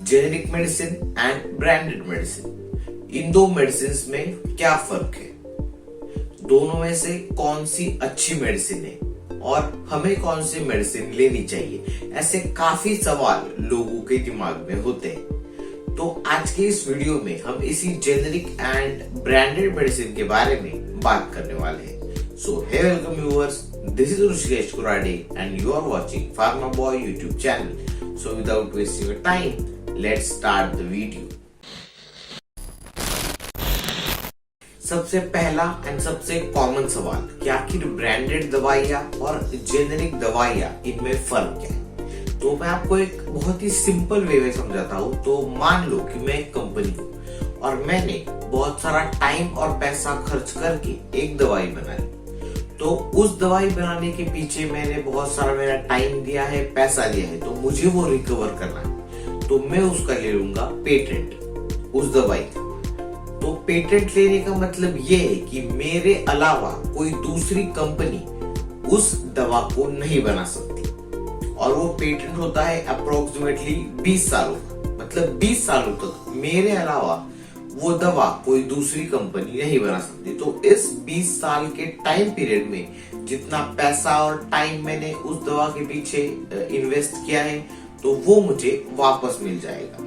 Generic medicine and branded medicine, इन दो medicine में क्या फर्क है, दोनों में से कौन सी अच्छी मेडिसिन है और हमें कौन सी मेडिसिन लेनी चाहिए, ऐसे काफी सवाल लोगों के दिमाग में होते हैं। तो आज के इस वीडियो में हम इसी जेनेरिक एंड ब्रांडेड मेडिसिन के बारे में बात करने वाले हैं। So hey welcome viewers, this is Rishikesh Kurade and you are watching pharma boy YouTube channel. So without wasting your time, let's start the video. सबसे पहला एंड सबसे कॉमन सवाल कि आखिर ब्रांडेड दवाइयां और जेनेरिक दवाइयां इनमें फर्क क्या है। तो मैं आपको एक बहुत ही सिंपल वे में समझाता हूँ। तो मान लो कि मैं एक कंपनी हूँ और मैंने बहुत सारा टाइम और पैसा खर्च करके एक दवाई बनाई। तो उस दवाई बनाने के पीछे मैंने बहुत सारा मेरा टाइम दिया है, पैसा दिया है, तो मुझे वो रिकवर करना है। तो मैं उसका ले लूंगा पेटेंट, उस दवाई का। तो पेटेंट लेने का मतलब ये है कि मेरे अलावा कोई दूसरी कंपनी उस दवा को नहीं बना सकती। और वो पेटेंट होता है अप्रोक्सीमेटली 20 सालों का, मतलब 20 सालों तक मेरे अलावा वो दवा कोई दूसरी कंपनी नहीं बना सकती। तो इस 20 साल के टाइम पीरियड में जितना पैसा और टाइम मैंने उस दवा के पीछे इन्वेस्ट किया है, तो वो मुझे वापस मिल जाएगा।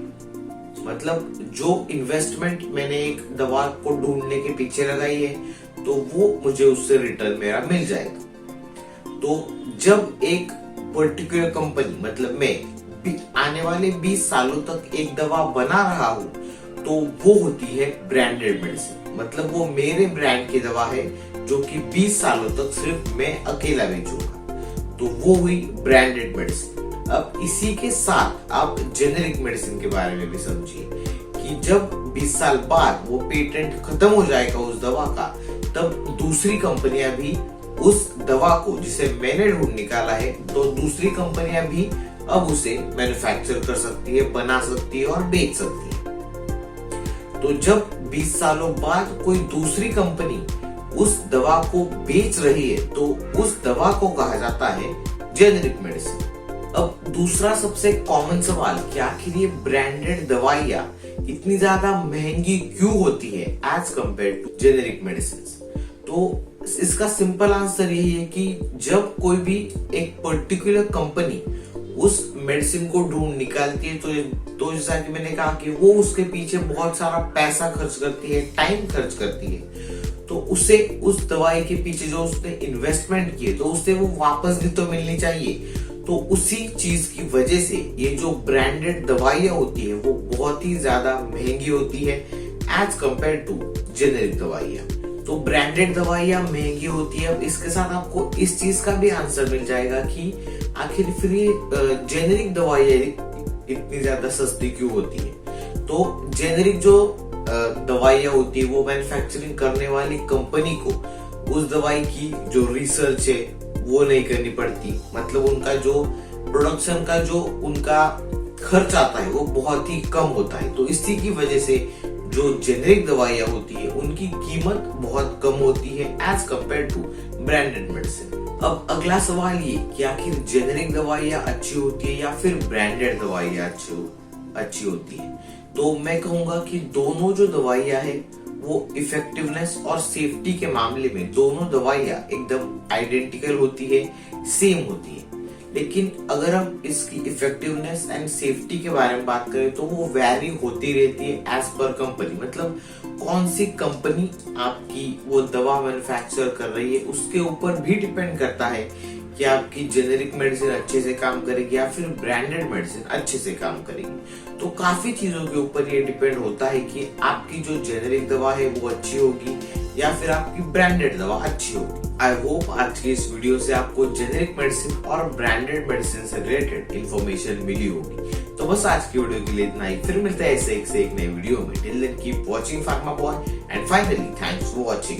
मतलब जो इन्वेस्टमेंट मैंने एक दवा को ढूंढने के पीछे लगाई है, तो वो मुझे उससे रिटर्न मेरा मिल जाएगा। तो जब एक पर्टिकुलर कंपनी, मतलब मैं आने वाले 20 सालों तक एक दवा बना रहा हूं, तो वो होती है ब्रांडेड मेडिसिन। मतलब वो मेरे ब्रांड की दवा है जो कि 20 सालों तक सिर्फ मैं अकेला बेचूंगा। तो वो हुई ब्रांडेड मेडिसिन। अब इसी के साथ आप जेनेरिक मेडिसिन के बारे में भी समझिए कि जब 20 साल बाद वो पेटेंट खत्म हो जाएगा उस दवा का, तब दूसरी कंपनियां भी उस दवा को, जिसे मैंने ढूंढ निकाला है, तो दूसरी कंपनियां भी अब उसे मैन्युफैक्चर कर सकती है, बना सकती है और बेच सकती है। तो जब 20 सालों बाद कोई दूसरी कंपनी उस दवा को बेच रही है, तो उस दवा को कहा जाता है जेनेरिक मेडिसिन। अब दूसरा सबसे कॉमन सवाल कि आखिर ये ब्रांडेड दवाइयां इतनी ज्यादा महंगी क्यों होती है as compare to generic medicine. तो इसका सिंपल आंसर यही है कि जब कोई भी एक पर्टिकुलर कंपनी उस मेडिसिन को ढूंढ निकालती है, तो जैसा कि मैंने कहा कि वो उसके पीछे बहुत सारा पैसा खर्च करती है, टाइम खर्च करती है, तो उसे उस दवाई के पीछे जो उसने इन्वेस्टमेंट किए, तो उसे वो वापस भी तो मिलनी चाहिए। तो उसी चीज की वजह से ये जो ब्रांडेड दवाइयां होती है वो बहुत ही ज्यादा महंगी होती है एज कंपेयर टू जेनेरिक दवाइयां। तो ब्रांडेड दवाइयां महंगी होती है। अब इसके साथ आपको इस चीज का भी आंसर मिल जाएगा कि आखिर फिर ये जेनेरिक दवाइयां इतनी ज्यादा सस्ती क्यों होती है। तो जेनेरिक जो दवाइयां होती है, वो मैन्युफैक्चरिंग करने वाली कंपनी को उस दवाई की जो रिसर्च है वो नहीं करनी पड़ती। मतलब उनका जो प्रोडक्शन का जो उनका खर्च आता है वो बहुत ही कम होता है। तो इसी की वजह से जो जेनेरिक दवाइयां होती है उनकी कीमत बहुत कम होती है as compare to branded medicine. अब अगला सवाल ये कि आखिर जेनेरिक दवाइयां अच्छी होती है या फिर ब्रांडेड दवाइयां अच्छी होती है। तो मैं कहूंगा कि दोनों जो दवाइयां है वो इफेक्टिवनेस और सेफ्टी के मामले में दोनों दवाइयां एकदम आइडेंटिकल होती है, सेम होती है। लेकिन अगर हम इसकी इफेक्टिवनेस एंड सेफ्टी के बारे में बात करें, तो वो वैरी होती रहती है एज पर कंपनी। मतलब कौन सी कंपनी आपकी वो दवा मैन्युफैक्चर कर रही है, उसके ऊपर भी डिपेंड करता है कि आपकी जेनेरिक मेडिसिन अच्छे से काम करेगी या फिर ब्रांडेड मेडिसिन अच्छे से काम करेगी। तो काफी चीजों के ऊपर ये डिपेंड होता है कि आपकी जो जेनेरिक दवा है वो अच्छी होगी या फिर आपकी ब्रांडेड दवा अच्छी होगी। आई होप आज की इस वीडियो से आपको जेनेरिक मेडिसिन और ब्रांडेड मेडिसिन से रिलेटेड इंफॉर्मेशन मिली होगी। तो बस आज की वीडियो के लिए इतना ही। फिर मिलता है ऐसे एक नए वीडियो में। Till then keep watching pharma boy and finally thanks for watching.